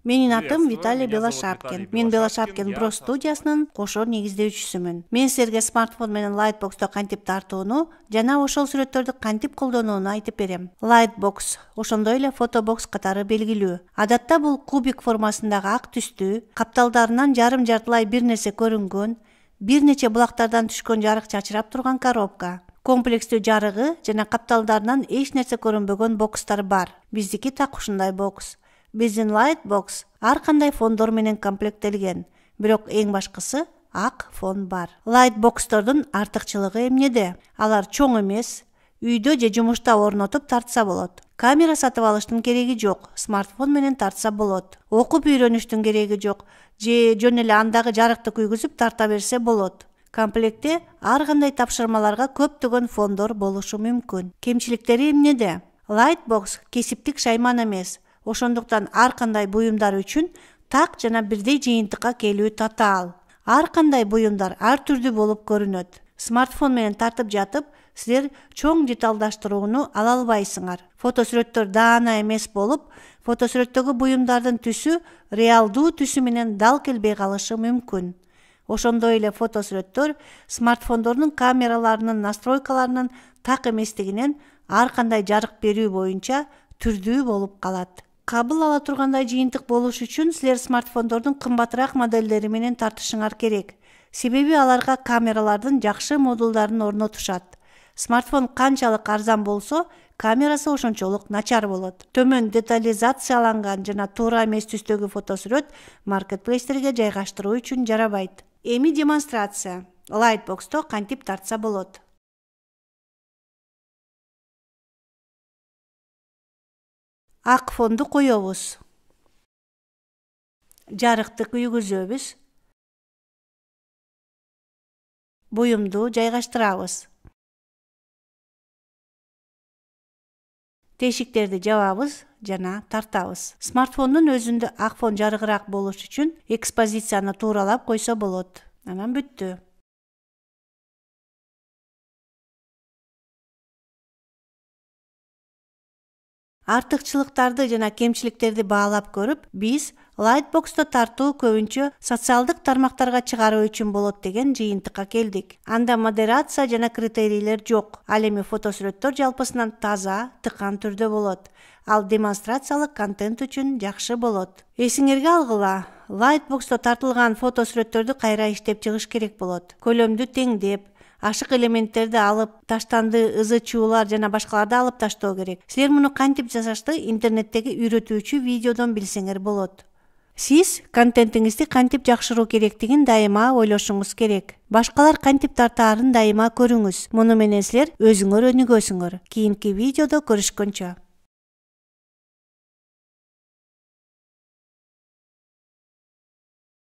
Менин атым Виталий Меня зовут Белошапкин. Виталий Мен Белошапкин, Белошапкин я Бро студиясынын кошо негиздөөчүсүмүн. Мен силерге смартфон менен Lightbox'то кантип тартууну жана ошол сүрөттөрдү кантип колдонууну айтып берем. Lightbox ошондой эле фотобокс катары белгилүү. Адатта бул кубик формасындагы ак түстүү, капталдарынан жарым-жартылай бир нерсе көрүнгөн, бир нече булактардан түшкөн жарык чачырап турган коробка. Комплекстүү жарыгы жана капталдарынан эч нерсе көрүнбөгөн бокстар бар. Биздики так ушундай бокс. Биздин Lightbox ар кандай фондор менен комплектелген, бирок эң башкысы ак фон бар. Lightbox'тордун артыкчылыгы эмнеде? Алар чоң эмес, үйдө же жумушта орнотуп тартса болот. Камера сатып алыштын кереги жок, смартфон менен тартса болот. Окуп үйрөнүштүн кереги жок, же жөн эле андагы жарыкты күйгүзүп тарта берсе болот. Комплектте ар кандай тапшырмаларга көптөгөн фондор болушу мүмкүн. Кемчиликтери эмнеде? Lightbox кесиптик шайман эмес. Ошондуктан ар кандай буюмдар үчүн так жана бирдей жыйынтыкка келүү татаал. Ар кандай буюмдар ар түрдүү болуп көрүнөт. Смартфон менен тартып жатып, силер чоң деталдаштырууну ала албайсыңар. Фотосүрөттөр даана эмес болуп, фотосүрөттөгү буюмдардын түсү реалдуу түсү менен дал келбей калышы мүмкүн. Ошондой эле фотосүрөттөр смартфондордун камераларынын настройкаларынын так эместигинен ар кандай жарык берүү боюнча түрдүү болуп калат. Кабыл ала тургандай жыйынтык болуш үчүн силер смартфондордун кымбатыраак моделдери менен тартышыңар керек. Себеби аларга камералардын жакшы модулдарын орнотушат. Смартфон канчалык арзан болсо, камерасы ошончолук начар болот. Төмөн детализацияланган жана туура эмес түстөгү фотосүрөт маркетплейстерге жайгаштыруу үчүн жарабайт. Эми демонстрация. Lightbox'то кантип тартса болот. Ак фонду коёбуз. Жарыкты күйгүзөбүз. Буюмду жайгаштырабыз. Тешиктерди жабабыз жана тартабыз. Смартфондун өзүндө ак фон жарыгыраак болуш үчүн экспозицияны тууралап койсо болот. Анан бүттү. Артыкчылыктарды жана кемчиликтерди баалап көрүп, биз Lightbox'то тартуу көбүнчө социалдык тармактарга чыгаруу үчүн болот деген жыйынтыкка келдик. Анда модерация жана критерийлер жок. Ал эми фотосүрөттөр жалпысынан таза, тыкан түрдө болот. Ал демонстрациялык контент үчүн жакшы болот. Эсиңерге алгыла, Lightbox'то тартылган фотосүрөттөрдү кайра иштеп чыгыш керек болот. Көлөмдү теңдеп, ашык элементтерди алып, таштанды ызы чуулар жана башкаларды алып таштоо керек. Силер муну кантип жасашты интернеттеги үйрөтүүчү видеодон билсеңер болот. Сиз контентиңизди кантип жакшыруу керектигин дайыма ойлошуңуз керек. Башкалар кантип тартаарын дайыма көрүңүз. Муну менен силер өзүңөр өнүгөсүңөр. Кийинки видеодо көрүшкөнчө.